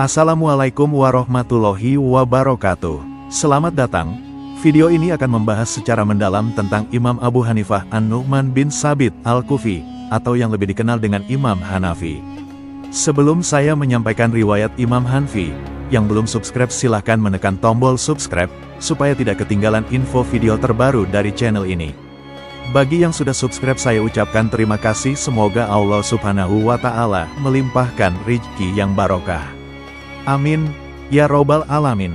Assalamualaikum warahmatullahi wabarakatuh. Selamat datang. Video ini akan membahas secara mendalam tentang Imam Abu Hanifah An-Nu'man bin Tsabit Al-Kufi, atau yang lebih dikenal dengan Imam Hanafi. Sebelum saya menyampaikan riwayat Imam Hanafi, yang belum subscribe silahkan menekan tombol subscribe, supaya tidak ketinggalan info video terbaru dari channel ini. Bagi yang sudah subscribe saya ucapkan terima kasih, semoga Allah Subhanahu wa Ta'ala melimpahkan rezeki yang barokah. Amin, ya Robbal Alamin.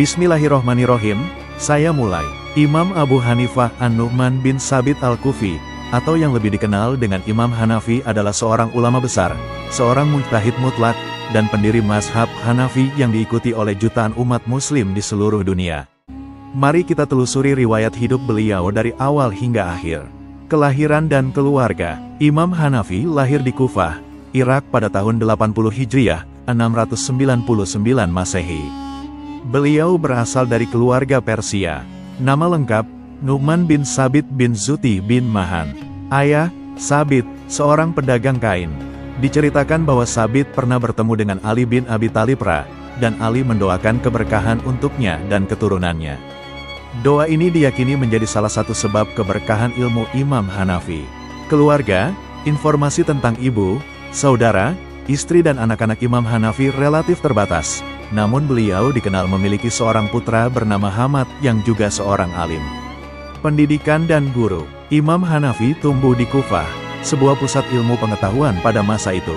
Bismillahirrohmanirrohim, saya mulai. Imam Abu Hanifah An-Nu'man bin Tsabit Al-Kufi, atau yang lebih dikenal dengan Imam Hanafi adalah seorang ulama besar, seorang mujtahid mutlak, dan pendiri mazhab Hanafi yang diikuti oleh jutaan umat muslim di seluruh dunia. Mari kita telusuri riwayat hidup beliau dari awal hingga akhir. Kelahiran dan keluarga. Imam Hanafi lahir di Kufah, Irak pada tahun 80 Hijriah, 699 Masehi. Beliau berasal dari keluarga Persia. Nama lengkap, Nu'man bin Tsabit bin Zuti bin Mahan. Ayah, Tsabit, seorang pedagang kain. Diceritakan bahwa Tsabit pernah bertemu dengan Ali bin Abi Thalib dan Ali mendoakan keberkahan untuknya dan keturunannya. Doa ini diyakini menjadi salah satu sebab keberkahan ilmu Imam Hanafi. Keluarga, informasi tentang ibu, saudara, istri dan anak-anak Imam Hanafi relatif terbatas, namun beliau dikenal memiliki seorang putra bernama Hamad yang juga seorang alim. Pendidikan dan guru. Imam Hanafi tumbuh di Kufah, sebuah pusat ilmu pengetahuan pada masa itu.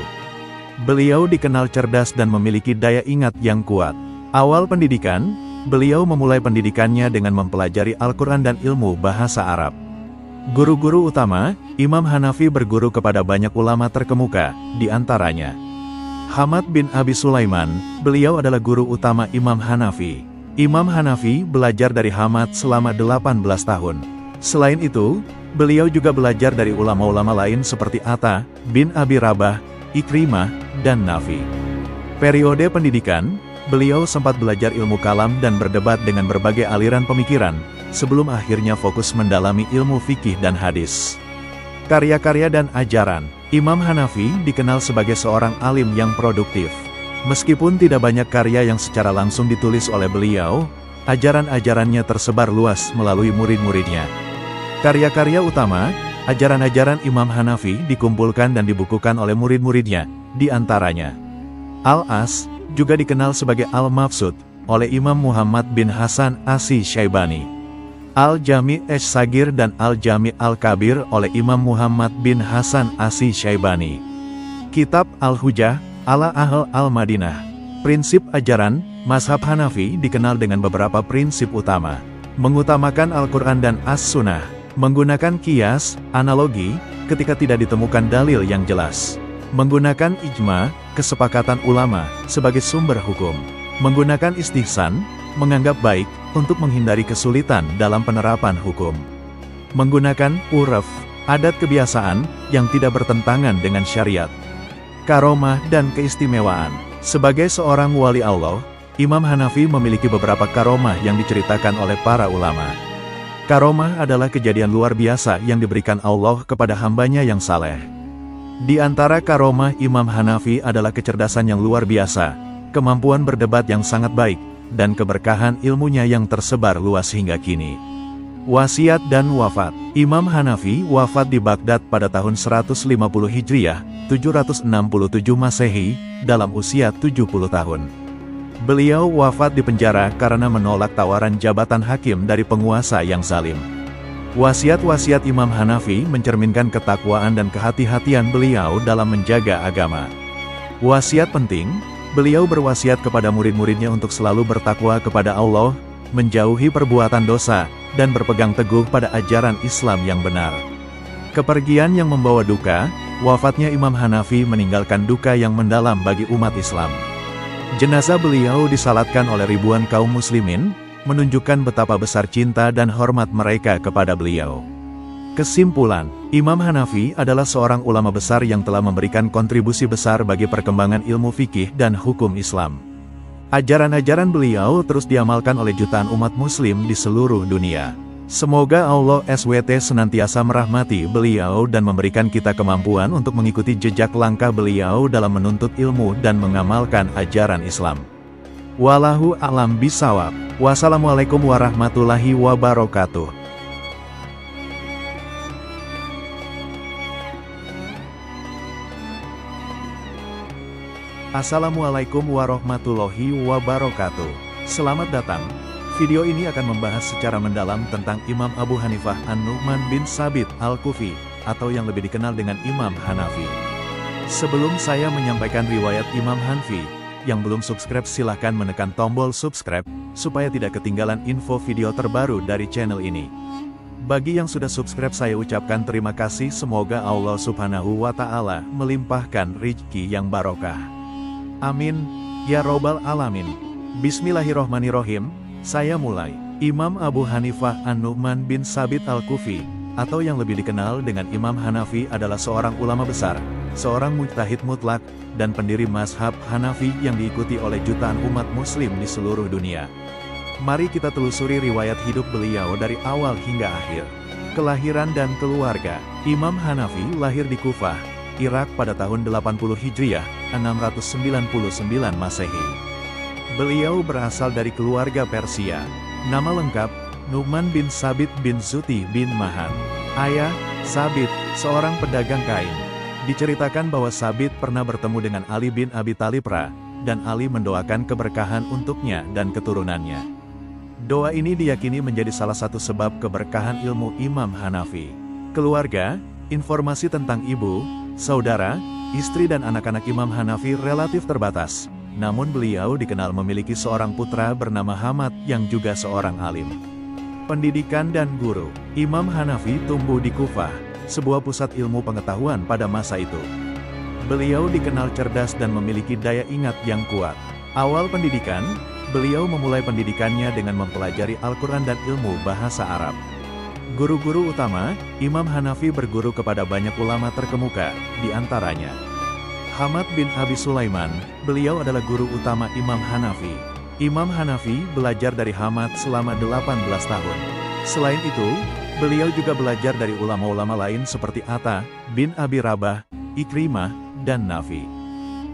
Beliau dikenal cerdas dan memiliki daya ingat yang kuat. Awal pendidikan, beliau memulai pendidikannya dengan mempelajari Al-Quran dan ilmu bahasa Arab. Guru-guru utama, Imam Hanafi berguru kepada banyak ulama terkemuka, di antaranya Hamad bin Abi Sulaiman. Beliau adalah guru utama Imam Hanafi. Imam Hanafi belajar dari Hamad selama 18 tahun. Selain itu, beliau juga belajar dari ulama-ulama lain seperti Atta bin Abi Rabah, Ikrimah, dan Nafi. Periode pendidikan, beliau sempat belajar ilmu kalam dan berdebat dengan berbagai aliran pemikiran, sebelum akhirnya fokus mendalami ilmu fikih dan hadis. Karya-karya dan ajaran. Imam Hanafi dikenal sebagai seorang alim yang produktif. Meskipun tidak banyak karya yang secara langsung ditulis oleh beliau, ajaran-ajarannya tersebar luas melalui murid-muridnya. Karya-karya utama, ajaran-ajaran Imam Hanafi dikumpulkan dan dibukukan oleh murid-muridnya, di antaranya Al-As, juga dikenal sebagai Al-Mafsud, oleh Imam Muhammad bin Hasan Asy-Syaibani. Al-Jami' As-Sagir dan Al-Jami' Al-Kabir oleh Imam Muhammad bin Hasan Asy-Syaibani. Kitab Al-Hujjah ala Ahl Al-Madinah. Prinsip ajaran, mazhab Hanafi dikenal dengan beberapa prinsip utama. Mengutamakan Al-Quran dan As-Sunnah. Menggunakan qiyas, analogi, ketika tidak ditemukan dalil yang jelas. Menggunakan ijma, kesepakatan ulama, sebagai sumber hukum. Menggunakan istihsan, menganggap baik, untuk menghindari kesulitan dalam penerapan hukum. Menggunakan uraf, adat kebiasaan, yang tidak bertentangan dengan syariat. Karomah dan keistimewaan. Sebagai seorang wali Allah, Imam Hanafi memiliki beberapa karomah yang diceritakan oleh para ulama. Karomah adalah kejadian luar biasa yang diberikan Allah kepada hambanya yang saleh. Di antara karomah Imam Hanafi adalah kecerdasan yang luar biasa, kemampuan berdebat yang sangat baik, dan keberkahan ilmunya yang tersebar luas hingga kini. Wasiat dan wafat. Imam Hanafi wafat di Baghdad pada tahun 150 Hijriah, 767 Masehi, dalam usia 70 tahun. Beliau wafat di penjara karena menolak tawaran jabatan hakim dari penguasa yang zalim. Wasiat-wasiat Imam Hanafi mencerminkan ketakwaan dan kehati-hatian beliau dalam menjaga agama. Wasiat penting, beliau berwasiat kepada murid-muridnya untuk selalu bertakwa kepada Allah, menjauhi perbuatan dosa, dan berpegang teguh pada ajaran Islam yang benar. Kepergian yang membawa duka, wafatnya Imam Hanafi meninggalkan duka yang mendalam bagi umat Islam. Jenazah beliau disalatkan oleh ribuan kaum muslimin, menunjukkan betapa besar cinta dan hormat mereka kepada beliau. Kesimpulan, Imam Hanafi adalah seorang ulama besar yang telah memberikan kontribusi besar bagi perkembangan ilmu fikih dan hukum Islam. Ajaran-ajaran beliau terus diamalkan oleh jutaan umat muslim di seluruh dunia. Semoga Allah SWT senantiasa merahmati beliau dan memberikan kita kemampuan untuk mengikuti jejak langkah beliau dalam menuntut ilmu dan mengamalkan ajaran Islam. Wallahu a'lam bishawab. Wassalamualaikum warahmatullahi wabarakatuh. Assalamualaikum warahmatullahi wabarakatuh. Selamat datang. Video ini akan membahas secara mendalam tentang Imam Abu Hanifah An-Nu'man bin Sabit Al-Kufi, atau yang lebih dikenal dengan Imam Hanafi. Sebelum saya menyampaikan riwayat Imam Hanafi, yang belum subscribe silahkan menekan tombol subscribe, supaya tidak ketinggalan info video terbaru dari channel ini. Bagi yang sudah subscribe saya ucapkan terima kasih, semoga Allah Subhanahu wa Ta'ala melimpahkan rezeki yang barokah. Amin, ya Robbal Alamin. Bismillahirrohmanirrohim. Saya mulai. Imam Abu Hanifah An-Nu'man bin Sabit Al-Kufi, atau yang lebih dikenal dengan Imam Hanafi, adalah seorang ulama besar, seorang mujtahid mutlak, dan pendiri mazhab Hanafi yang diikuti oleh jutaan umat muslim di seluruh dunia. Mari kita telusuri riwayat hidup beliau dari awal hingga akhir. Kelahiran dan keluarga. Imam Hanafi lahir di Kufah, Irak pada tahun 80 Hijriah, 699 Masehi. Beliau berasal dari keluarga Persia. Nama lengkap, Nu'man bin Sabit bin Zuti bin Mahan. Ayah, Sabit, seorang pedagang kain. Diceritakan bahwa Sabit pernah bertemu dengan Ali bin Abi Thalib dan Ali mendoakan keberkahan untuknya dan keturunannya. Doa ini diyakini menjadi salah satu sebab keberkahan ilmu Imam Hanafi. Keluarga, informasi tentang ibu, saudara, istri dan anak-anak Imam Hanafi relatif terbatas. Namun beliau dikenal memiliki seorang putra bernama Hamad yang juga seorang alim. Pendidikan dan guru. Imam Hanafi tumbuh di Kufah, sebuah pusat ilmu pengetahuan pada masa itu. Beliau dikenal cerdas dan memiliki daya ingat yang kuat. Awal pendidikan, beliau memulai pendidikannya dengan mempelajari Al-Quran dan ilmu bahasa Arab. Guru-guru utama, Imam Hanafi berguru kepada banyak ulama terkemuka, di antaranya Hamad bin Abi Sulaiman. Beliau adalah guru utama Imam Hanafi. Imam Hanafi belajar dari Hamad selama 18 tahun. Selain itu, beliau juga belajar dari ulama-ulama lain seperti Atta bin Abi Rabah, Ikrimah, dan Nafi.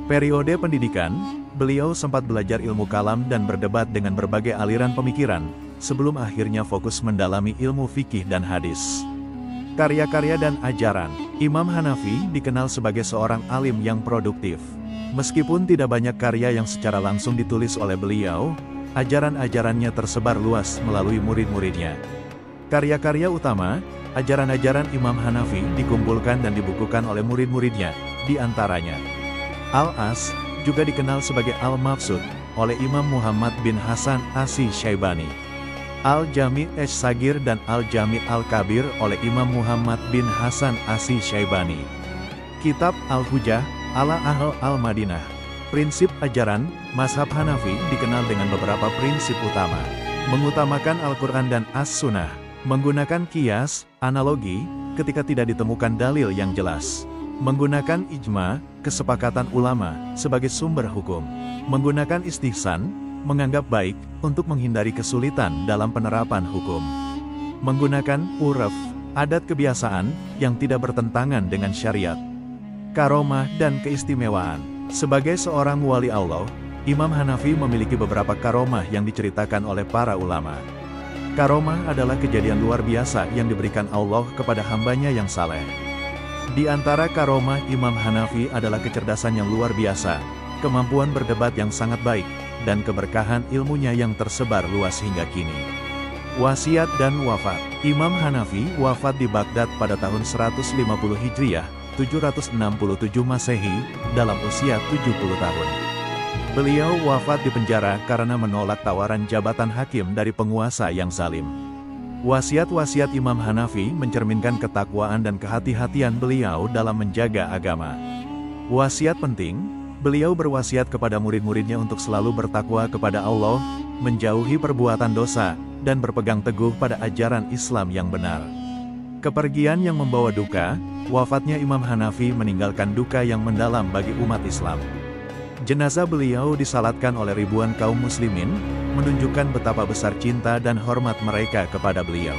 Periode pendidikan, beliau sempat belajar ilmu kalam dan berdebat dengan berbagai aliran pemikiran, sebelum akhirnya fokus mendalami ilmu fikih dan hadis. Karya-karya dan ajaran. Imam Hanafi dikenal sebagai seorang alim yang produktif. Meskipun tidak banyak karya yang secara langsung ditulis oleh beliau, ajaran-ajarannya tersebar luas melalui murid-muridnya. Karya-karya utama, ajaran-ajaran Imam Hanafi dikumpulkan dan dibukukan oleh murid-muridnya, di antaranya Al-As, juga dikenal sebagai Al-Mabsud, oleh Imam Muhammad bin Hasan Asy-Syaibani. Al-Jami' As-Sagir dan Al-Jami' Al-Kabir oleh Imam Muhammad bin Hasan Asy-Syaibani. Kitab Al-Hujjah ala Ahl Al-Madinah. Prinsip ajaran, mazhab Hanafi dikenal dengan beberapa prinsip utama. Mengutamakan Al-Quran dan As-Sunnah. Menggunakan qiyas, analogi, ketika tidak ditemukan dalil yang jelas. Menggunakan ijma, kesepakatan ulama, sebagai sumber hukum. Menggunakan istihsan, menganggap baik, untuk menghindari kesulitan dalam penerapan hukum. Menggunakan uraf, adat kebiasaan, yang tidak bertentangan dengan syariat. Karomah dan keistimewaan. Sebagai seorang wali Allah, Imam Hanafi memiliki beberapa karomah yang diceritakan oleh para ulama. Karomah adalah kejadian luar biasa yang diberikan Allah kepada hambanya yang saleh. Di antara karomah Imam Hanafi adalah kecerdasan yang luar biasa, kemampuan berdebat yang sangat baik, dan keberkahan ilmunya yang tersebar luas hingga kini. Wasiat dan wafat. Imam Hanafi wafat di Baghdad pada tahun 150 Hijriah, 767 Masehi, dalam usia 70 tahun. Beliau wafat di penjara karena menolak tawaran jabatan hakim dari penguasa yang zalim. Wasiat-wasiat Imam Hanafi mencerminkan ketakwaan dan kehati-hatian beliau dalam menjaga agama. Wasiat penting, beliau berwasiat kepada murid-muridnya untuk selalu bertakwa kepada Allah, menjauhi perbuatan dosa, dan berpegang teguh pada ajaran Islam yang benar. Kepergian yang membawa duka, wafatnya Imam Hanafi meninggalkan duka yang mendalam bagi umat Islam. Jenazah beliau disalatkan oleh ribuan kaum muslimin, menunjukkan betapa besar cinta dan hormat mereka kepada beliau.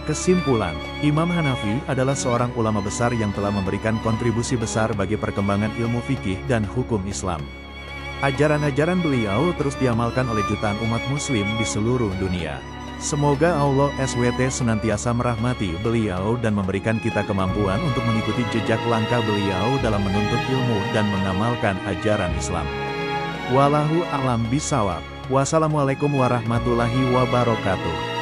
Kesimpulan, Imam Hanafi adalah seorang ulama besar yang telah memberikan kontribusi besar bagi perkembangan ilmu fikih dan hukum Islam. Ajaran-ajaran beliau terus diamalkan oleh jutaan umat muslim di seluruh dunia. Semoga Allah SWT senantiasa merahmati beliau dan memberikan kita kemampuan untuk mengikuti jejak langkah beliau dalam menuntut ilmu dan mengamalkan ajaran Islam. Wallahu a'lam bishawab. Wassalamualaikum warahmatullahi wabarakatuh.